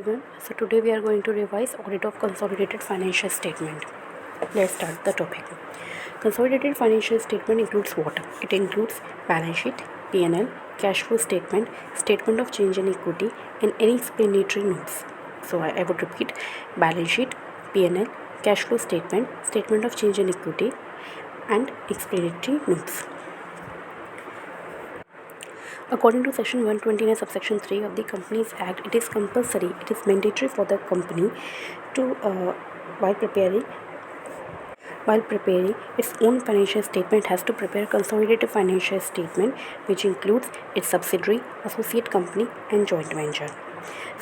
everyone. So today we are going to revise audit of consolidated financial statement. Let's start the topic. Consolidated financial statement includes what? It includes balance sheet, P&L, cash flow statement, statement of change in equity, and any explanatory notes. So I would repeat: balance sheet, P&L, cash flow statement, statement of change in equity, and explanatory notes. According to Section 129, subsection 3 of the Companies Act, it is compulsory, it is mandatory for the company to, while preparing its own financial statement, has to prepare a consolidated financial statement which includes its subsidiary, associate company, and joint venture.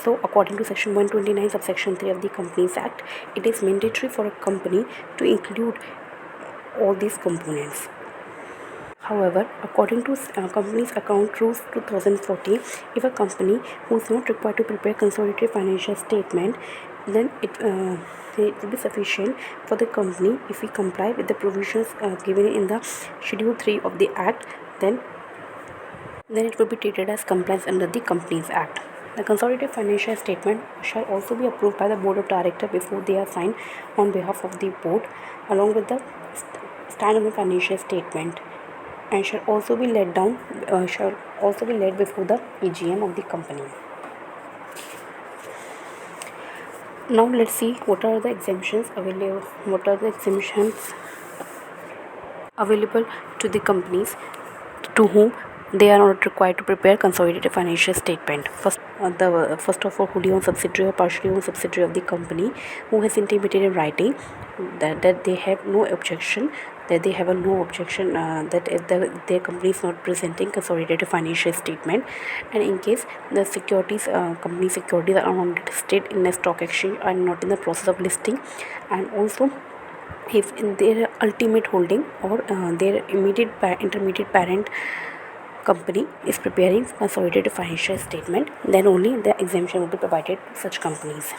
So, according to Section 129, subsection 3 of the Companies Act, it is mandatory for a company to include all these components. However, according to Companies Account Rules 2014, if a company who is not required to prepare consolidated financial statement, then it will be sufficient for the company if we comply with the provisions given in the Schedule 3 of the Act, then it will be treated as compliance under the Companies Act. The consolidated financial statement shall also be approved by the Board of Directors before they are signed on behalf of the Board, along with the standalone financial statement, and shall also be laid before the EGM of the company. Now let's see what are the exemptions available. To the companies to whom they are not required to prepare consolidated financial statement. First of all, wholly owned subsidiary or partially owned subsidiary of the company who has intimated in writing that they have no objection, that if their company is not presenting consolidated financial statement, and in case the company securities are not listed in the stock exchange, are not in the process of listing, and also if in their ultimate holding or their intermediate parent company is preparing consolidated financial statement, then only the exemption will be provided to such companies.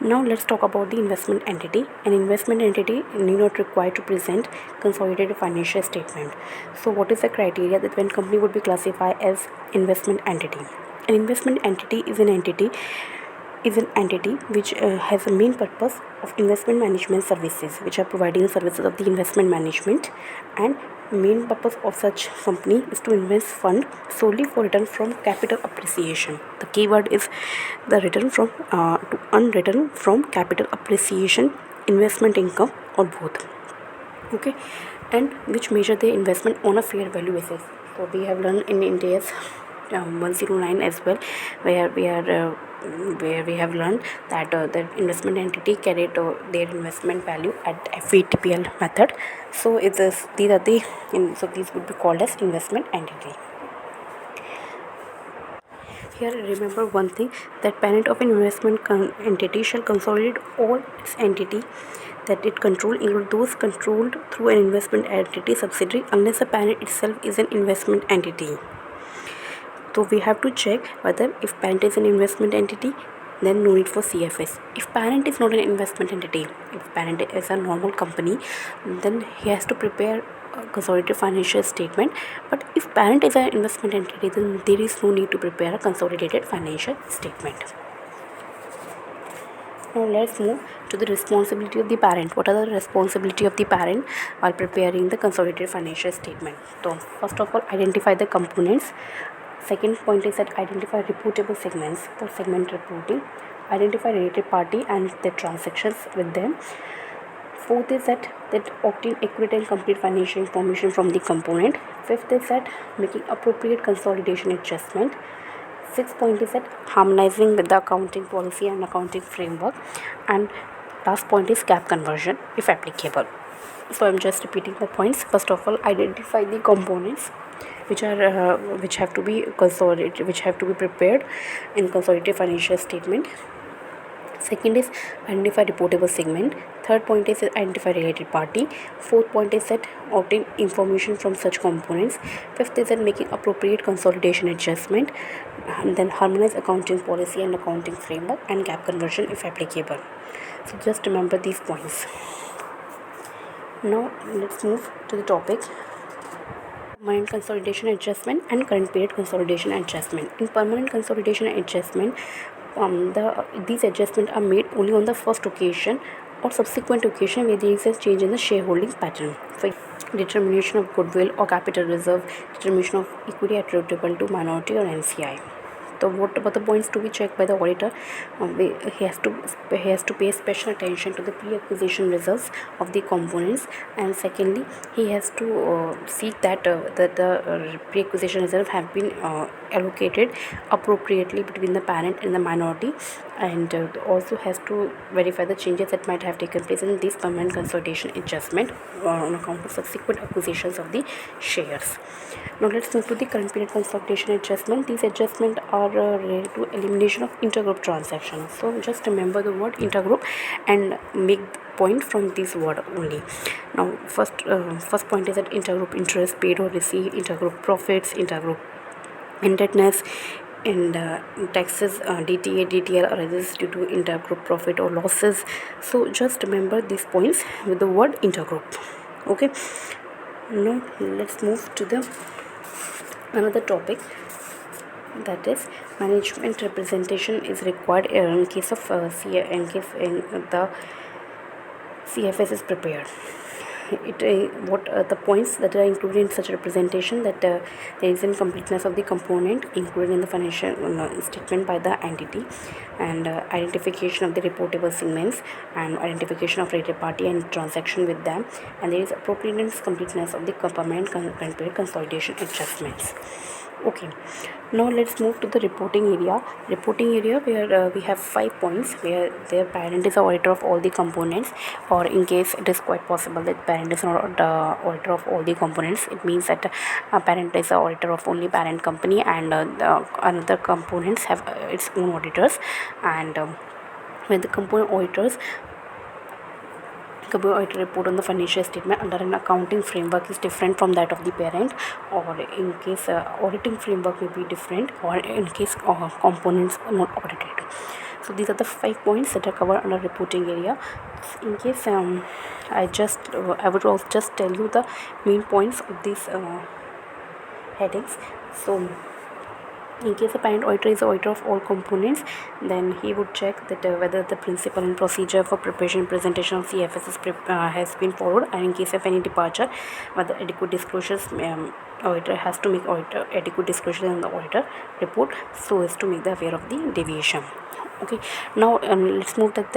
Now let's talk about the investment entity. An investment entity need not required to present consolidated financial statement. So what is the criteria that when company would be classified as investment entity? An investment entity is an entity which has a main purpose of investment management services, which are providing services of the investment management, and main purpose of such company is to invest fund solely for return from capital appreciation. The keyword is the return from to unreturn from capital appreciation, investment income, or both. Okay, and which measure the investment on a fair value basis. So we have learned in India's 109 as well, where we have learned that the investment entity carried their investment value at FVTPL method. So these would be called as investment entity. Here remember one thing, that parent of an investment entity shall consolidate all its entity that it control, include those controlled through an investment entity subsidiary, unless the parent itself is an investment entity. So we have to check whether if parent is an investment entity, then no need for CFS. If parent is not an investment entity, if parent is a normal company, then he has to prepare a consolidated financial statement. But if parent is an investment entity, then there is no need to prepare a consolidated financial statement. Now let's move to the responsibility of the parent. What are the responsibility of the parent while preparing the consolidated financial statement? So first of all, identify the components. Second point is that identify reputable segments for segment reporting. Identify related party and their transactions with them. Fourth is that obtain accurate and complete financial information from the component. Fifth is that making appropriate consolidation adjustment. Sixth point is that harmonizing with the accounting policy and accounting framework. And last point is gap conversion if applicable. So I'm just repeating the points. First of all, identify the components which have to be consolidated, which have to be prepared in consolidated financial statement. Second is identify reportable segment. Third point is identify related party. Fourth point is that obtain information from such components. Fifth is that making appropriate consolidation adjustment, and then harmonize accounting policy and accounting framework, and gap conversion if applicable. So just remember these points. Now let's move to the topic permanent consolidation adjustment and current period consolidation adjustment. In permanent consolidation adjustment, these adjustments are made only on the first occasion or subsequent occasion where there is a change in the shareholding pattern. For determination of goodwill or capital reserve, determination of equity attributable to minority or NCI. So what about the points to be checked by the auditor? He has to pay special attention to the pre-acquisition reserves of the components, and secondly, he has to seek that the pre-acquisition reserve have been allocated appropriately between the parent and the minority, and also has to verify the changes that might have taken place in this permanent consolidation adjustment on account of subsequent acquisitions of the shares. Now let's move to the current period consolidation adjustment. These adjustments are related to elimination of intergroup transactions. So just remember the word intergroup and make point from this word only. Now first point is that intergroup interest paid or received, intergroup profits, intergroup indebtedness, and taxes, DTA, DTL arises due to intergroup profit or losses. So just remember these points with the word intergroup. Okay, now let's move to the another topic, that is management representation is required in case of in the CFS is prepared. What the points that are included in such representation, that there is incompleteness of the component included in the financial statement by the entity, and identification of the reportable segments, and identification of related party and transaction with them, and there is appropriateness completeness of the permanent consolidation adjustments. Okay, now let's move to the reporting area. Reporting area where we have 5 points where their parent is the auditor of all the components, or in case it is quite possible that parent is not the auditor of all the components, it means that parent is the auditor of only parent company, and the another components have its own auditors, and when the component auditors auditor report on the financial statement under an accounting framework is different from that of the parent, or in case auditing framework may be different, or in case components are not audited. So these are the 5 points that are covered under reporting area. In case I would also just tell you the main points of these headings. So in case the parent auditor is the auditor of all components, then he would check that whether the principle and procedure for preparation and presentation of CFS has been followed, and in case of any departure, whether adequate disclosures, auditor has to make adequate disclosures in the auditor report so as to make the aware of the deviation. Okay, now let's move that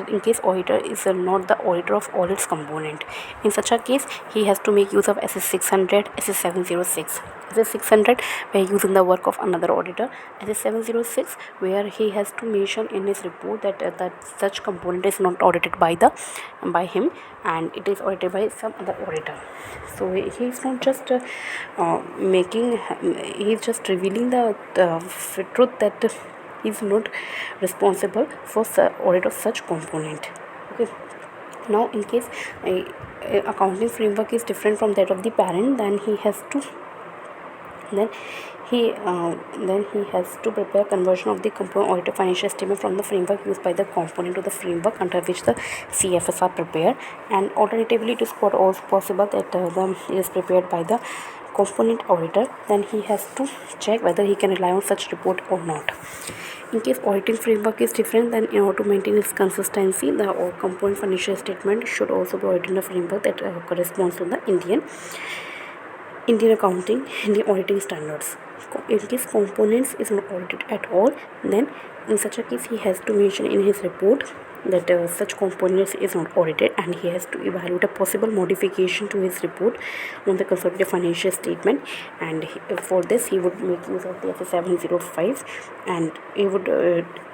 in case auditor is not the auditor of all its component, in such a case he has to make use of SS 600, SS 706. SS 600 where using the work of another auditor, SS 706 where he has to mention in his report that such component is not audited by him, and it is audited by some other auditor. So he is not just he is just revealing the truth that he is not responsible for audit of such component. Okay, now in case accounting framework is different from that of the parent, then he has to prepare conversion of the component audited financial statement from the framework used by the component to the framework under which the CFS are prepared, and alternatively it is also possible that it is prepared by the component auditor. Then he has to check whether he can rely on such report or not. In case auditing framework is different, then in order to maintain its consistency, the component financial statement should also be audited in a framework that corresponds to the Indian accounting and the auditing standards. In case components is not audited at all, then in such a case he has to mention in his report that such components is not audited, and he has to evaluate a possible modification to his report on the consolidated financial statement, and for this he would make use of the SS 705, and he would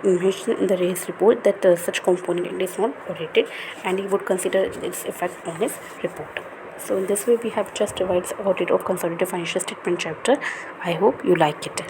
mention in his report that such component is not audited, and he would consider its effect on his report. So in this way we have just revised audit of consolidated financial statement chapter. I hope you like it.